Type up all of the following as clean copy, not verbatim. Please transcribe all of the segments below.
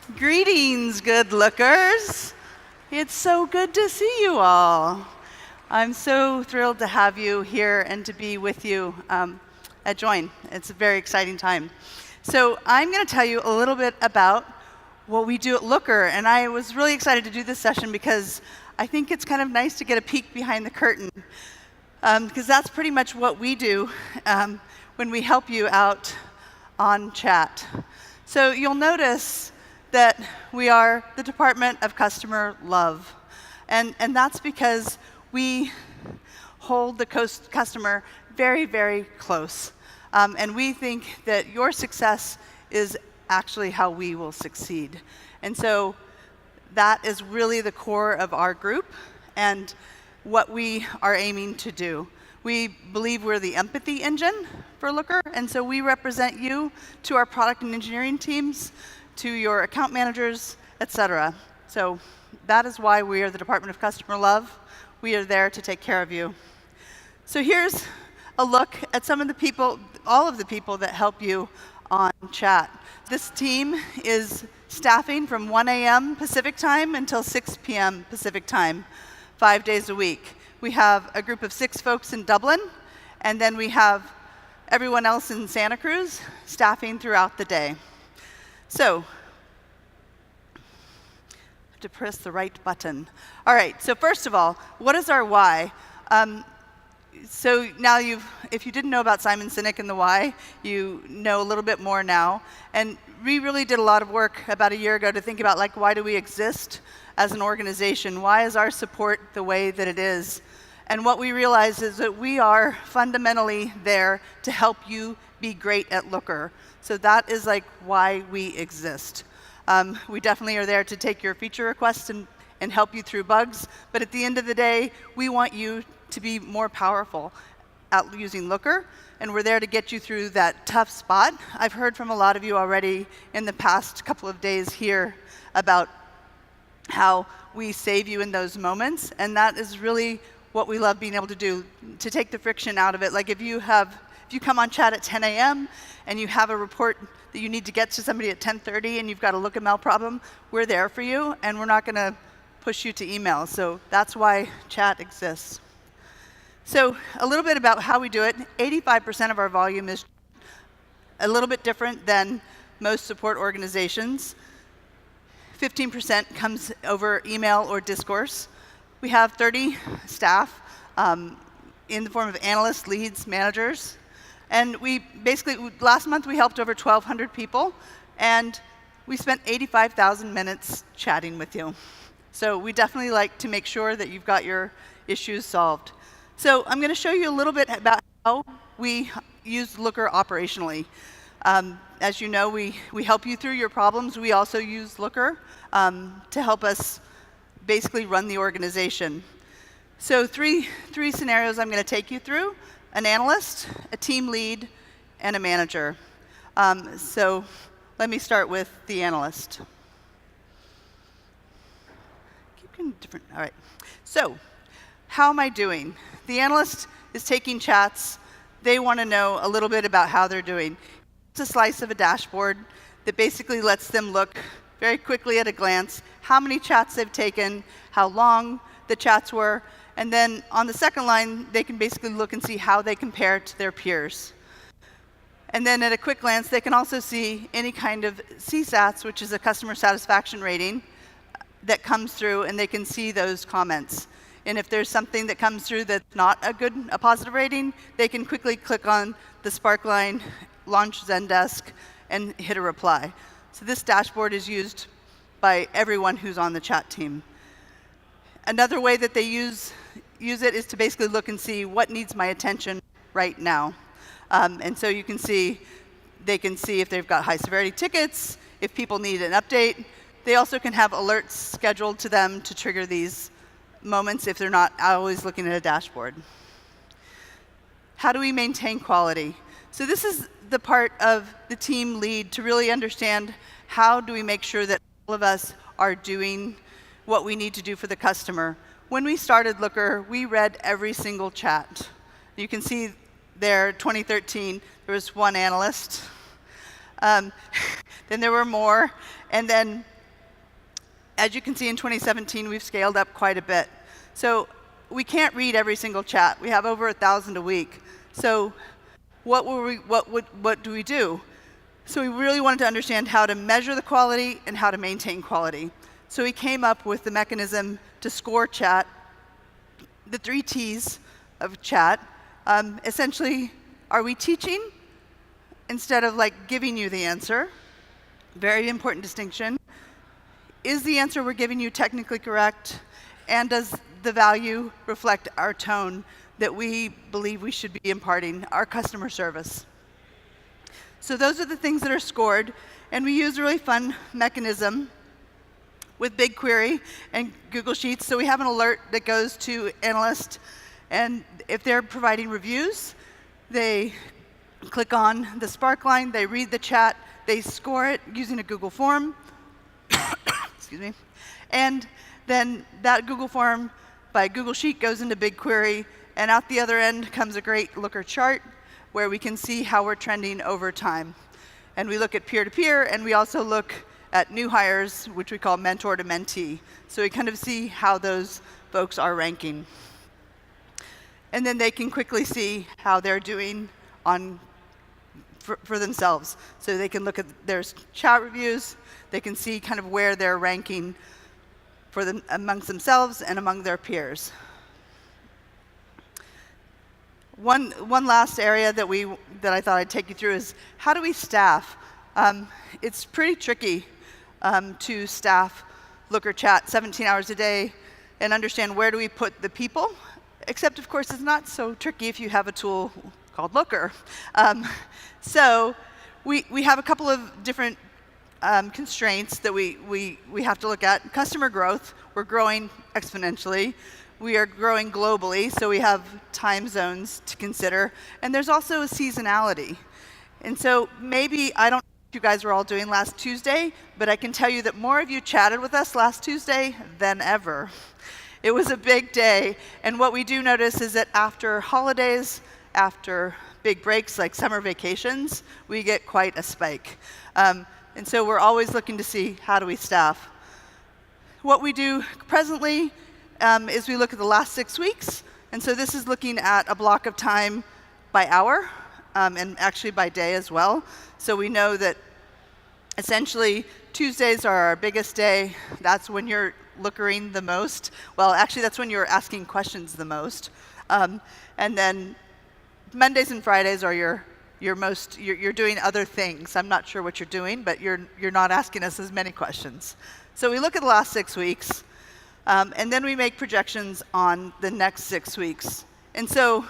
Greetings, good lookers. It's so good to see you all. I'm so thrilled to have you here and to be with you at Join. It's a very exciting time. So I'm going to tell you a little bit about what we do at Looker, and I was really excited to do this session because I think it's kind of nice to get a peek behind the curtain, because that's pretty much what we do when we help you out on chat. So you'll notice that we are the Department of Customer Love. And that's because we hold the customer very, very close. And we think that your success is actually how we will succeed. And so that is really the core of our group and what we are aiming to do. We believe we're the empathy engine for Looker, and so we represent you to our product and engineering teams, to your account managers, etc. So that is why we are the Department of Customer Love. We are there to take care of you. So here's a look at some of the people, all of the people that help you on chat. This team is staffing from 1 a.m. Pacific time until 6 p.m. Pacific time, 5 days a week. We have a group of 6 folks in Dublin, and then we have everyone else in Santa Cruz staffing throughout the day. So, I have to press the right button. All right, so first of all, what is our why? So now if you didn't know about Simon Sinek and the why, you know a little bit more now. And we really did a lot of work about a year ago to think about, like, why do we exist as an organization? Why is our support the way that it is? And what we realized is that we are fundamentally there to help you be great at Looker. So that is like why we exist. We definitely are there to take your feature requests and help you through bugs. But at the end of the day, we want you to be more powerful at using Looker. And we're there to get you through that tough spot. I've heard from a lot of you already in the past couple of days here about how we save you in those moments. And that is really what we love being able to do, to take the friction out of it. Like if you come on chat at 10 a.m. and you have a report that you need to get to somebody at 10:30 and you've got a lookml problem, we're there for you, and we're not going to push you to email. So that's why chat exists. So a little bit about how we do it. 85% of our volume is a little bit different than most support organizations. 15% comes over email or discourse. We have 30 staff in the form of analysts, leads, managers. And we basically, last month we helped over 1,200 people, and we spent 85,000 minutes chatting with you. So we definitely like to make sure that you've got your issues solved. So I'm going to show you a little bit about how we use Looker operationally. As you know, we help you through your problems. We also use Looker to help us basically run the organization. So three scenarios I'm going to take you through: an analyst, a team lead, and a manager. So let me start with the analyst. Keep getting different. All right. So how am I doing? The analyst is taking chats. They want to know a little bit about how they're doing. It's a slice of a dashboard that basically lets them look very quickly at a glance how many chats they've taken, how long the chats were, and then on the second line, they can basically look and see how they compare to their peers. And then at a quick glance, they can also see any kind of CSATs, which is a customer satisfaction rating, that comes through, and they can see those comments. And if there's something that comes through that's not a positive rating, they can quickly click on the Spark line, launch Zendesk, and hit a reply. So this dashboard is used by everyone who's on the chat team. Another way that they use it is to basically look and see what needs my attention right now. And so you can see, they can see if they've got high severity tickets, if people need an update. They also can have alerts scheduled to them to trigger these moments if they're not always looking at a dashboard. How do we maintain quality? So this is the part of the team lead to really understand how do we make sure that all of us are doing what we need to do for the customer. When we started Looker, we read every single chat. You can see there, 2013, there was one analyst. Then there were more. And then As you can see, in 2017, we've scaled up quite a bit. So we can't read every single chat. We have over 1,000 a week. So what do we do? So we really wanted to understand how to measure the quality and how to maintain quality. So we came up with the mechanism to score chat, the 3 T's of chat. Essentially, are we teaching instead of like giving you the answer? Very important distinction. Is the answer we're giving you technically correct? And does the value reflect our tone that we believe we should be imparting, our customer service? So those are the things that are scored, and we use a really fun mechanism with BigQuery and Google Sheets. So we have an alert that goes to analysts, and if they're providing reviews, they click on the Spark line, they read the chat, they score it using a Google form, excuse me, and then that Google form by Google Sheet goes into BigQuery, and out the other end comes a great Looker chart where we can see how we're trending over time. And we look at peer-to-peer, and we also look at new hires, which we call mentor to mentee. So we kind of see how those folks are ranking. And then they can quickly see how they're doing for themselves. So they can look at their chat reviews, they can see kind of where they're ranking for them amongst themselves and among their peers. One last area that I thought I'd take you through is how do we staff? It's pretty tricky to staff Looker Chat 17 hours a day and understand where do we put the people, except of course it's not so tricky if you have a tool called Looker. So we have a couple of different constraints that we have to look at. Customer growth, we're growing exponentially. We are growing globally, so we have time zones to consider. And there's also a seasonality. And so maybe, I don't know what you guys were all doing last Tuesday, but I can tell you that more of you chatted with us last Tuesday than ever. It was a big day. And what we do notice is that after holidays, after big breaks like summer vacations, we get quite a spike. And so we're always looking to see how do we staff. What we do presently is we look at the last 6 weeks. And so this is looking at a block of time by hour, and actually by day as well. So we know that essentially Tuesdays are our biggest day. That's when you're lookering the most. Well, actually that's when you're asking questions the most. And then Mondays and Fridays are you're doing other things. I'm not sure what you're doing, but you're not asking us as many questions. So we look at the last 6 weeks. And then we make projections on the next 6 weeks. And so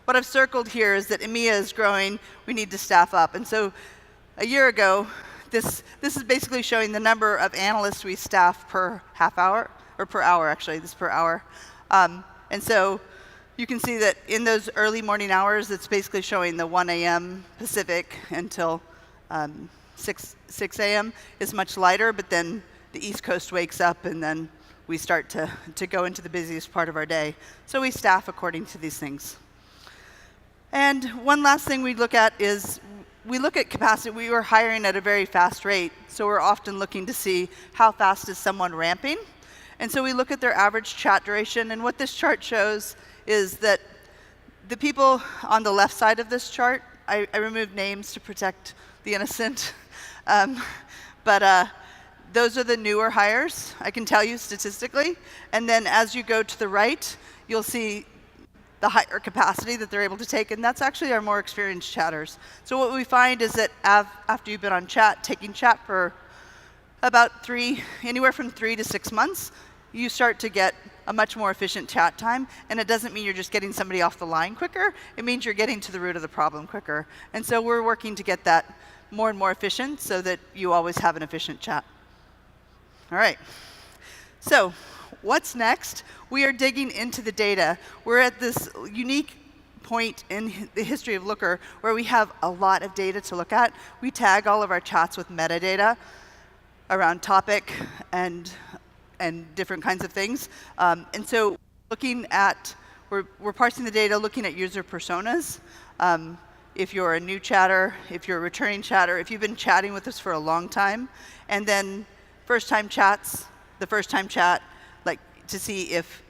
what I've circled here is that EMEA is growing, we need to staff up. And so a year ago, this is basically showing the number of analysts we staff per half hour, or per hour actually, this is per hour. And so you can see that in those early morning hours, it's basically showing the 1 a.m. Pacific until 6 a.m. is much lighter, but then the East Coast wakes up and then we start to go into the busiest part of our day. So we staff according to these things. And one last thing we look at is we look at capacity. We were hiring at a very fast rate, so we're often looking to see how fast is someone ramping. And so we look at their average chat duration, and what this chart shows is that the people on the left side of this chart, I removed names to protect the innocent, but those are the newer hires, I can tell you statistically. And then as you go to the right, you'll see the higher capacity that they're able to take, and that's actually our more experienced chatters. So what we find is that after you've been on chat, taking chat for about anywhere from 3 to 6 months, you start to get a much more efficient chat time. And it doesn't mean you're just getting somebody off the line quicker, it means you're getting to the root of the problem quicker. And so we're working to get that more and more efficient so that you always have an efficient chat. All right, so what's next? We are digging into the data. We're at this unique point in the history of Looker where we have a lot of data to look at. We tag all of our chats with metadata around topic and different kinds of things. And so we're parsing the data, looking at user personas. If you're a new chatter, if you're a returning chatter, if you've been chatting with us for a long time, and then first-time chats, the first-time chat, like to see if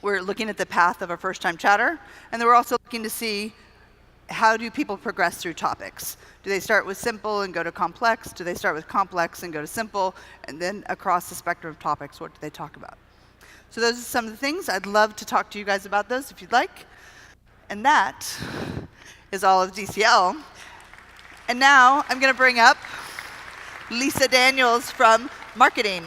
we're looking at the path of a first-time chatter, and then we're also looking to see how do people progress through topics. Do they start with simple and go to complex? Do they start with complex and go to simple? And then across the spectrum of topics, what do they talk about? So those are some of the things. I'd love to talk to you guys about those if you'd like. And that is all of DCL. And now I'm going to bring up Lisa Daniels from marketing.